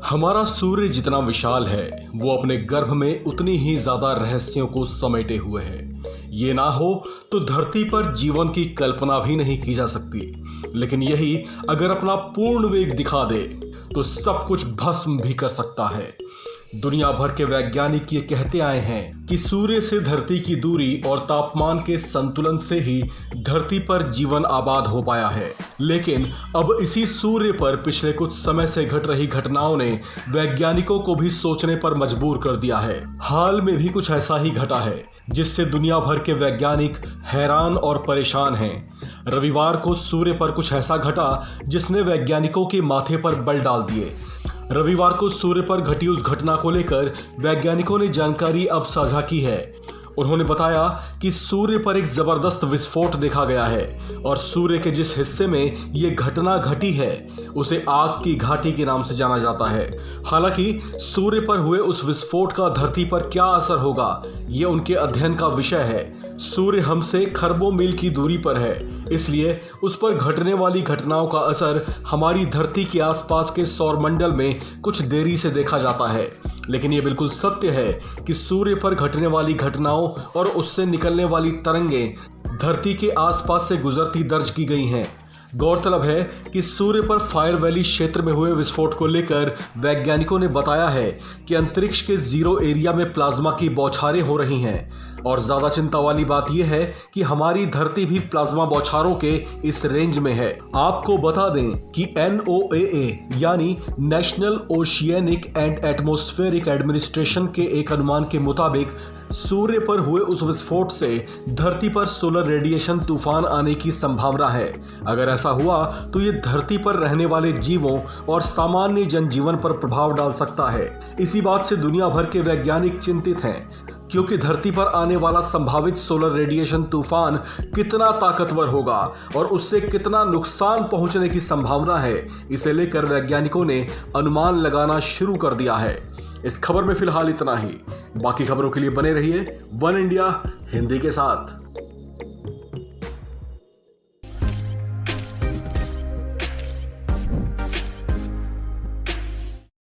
हमारा सूर्य जितना विशाल है वो अपने गर्भ में उतनी ही ज्यादा रहस्यों को समेटे हुए है। ये ना हो तो धरती पर जीवन की कल्पना भी नहीं की जा सकती, लेकिन यही अगर अपना पूर्ण वेग दिखा दे तो सब कुछ भस्म भी कर सकता है। दुनिया भर के वैज्ञानिक ये कहते आए हैं कि सूर्य से धरती की दूरी और तापमान के संतुलन से ही धरती पर जीवन आबाद हो पाया है। लेकिन अब इसी सूर्य पर पिछले कुछ समय से घट रही घटनाओं ने वैज्ञानिकों को भी सोचने पर मजबूर कर दिया है। हाल में भी कुछ ऐसा ही घटा है जिससे दुनिया भर के वैज्ञानिक हैरान और परेशान हैं। रविवार को सूर्य पर कुछ ऐसा घटा जिसने वैज्ञानिकों के माथे पर बल डाल दिए। रविवार को सूर्य पर घटी उस घटना को लेकर वैज्ञानिकों ने जानकारी अब साझा की है। उन्होंने बताया कि सूर्य पर एक जबरदस्त विस्फोट देखा गया है और सूर्य के जिस हिस्से में ये घटना घटी है उसे आग की घाटी के नाम से जाना जाता है। हालांकि सूर्य पर हुए उस विस्फोट का धरती पर क्या असर होगा, ये उनके अध्ययन का विषय है। सूर्य हमसे खरबों मील की दूरी पर है, इसलिए उस पर घटने वाली घटनाओं का असर हमारी धरती के आसपास के सौरमंडल में कुछ देरी से देखा जाता है। लेकिन ये बिल्कुल सत्य है कि सूर्य पर घटने वाली घटनाओं और उससे निकलने वाली तरंगें धरती के आसपास से गुजरती दर्ज की गई हैं। गौरतलब है कि सूर्य पर फायर वैली क्षेत्र में हुए विस्फोट को लेकर वैज्ञानिकों ने बताया है कि अंतरिक्ष के जीरो एरिया में प्लाज्मा की बौछारें हो रही हैं और ज्यादा चिंता वाली बात यह है कि हमारी धरती भी प्लाज्मा बौछारों के इस रेंज में है। आपको बता दें कि NOAA यानी national oceanic and atmospheric administration के एक अनुमान के मुताबिक सूर्य पर हुए उस विस्फोट से धरती पर सोलर रेडिएशन तूफान आने की संभावना है। अगर ऐसा हुआ तो ये धरती पर रहने वाले जीवों और सामान्य जनजीवन पर प्रभाव डाल सकता है। इसी बात से दुनिया भर के वैज्ञानिक चिंतित हैं, क्योंकि धरती पर आने वाला संभावित सोलर रेडिएशन तूफान कितना ताकतवर होगा और उससे कितना नुकसान पहुंचने की संभावना है, इसे लेकर वैज्ञानिकों ने अनुमान लगाना शुरू कर दिया है। इस खबर में फिलहाल इतना ही। बाकी खबरों के लिए बने रहिए वन इंडिया हिंदी के साथ।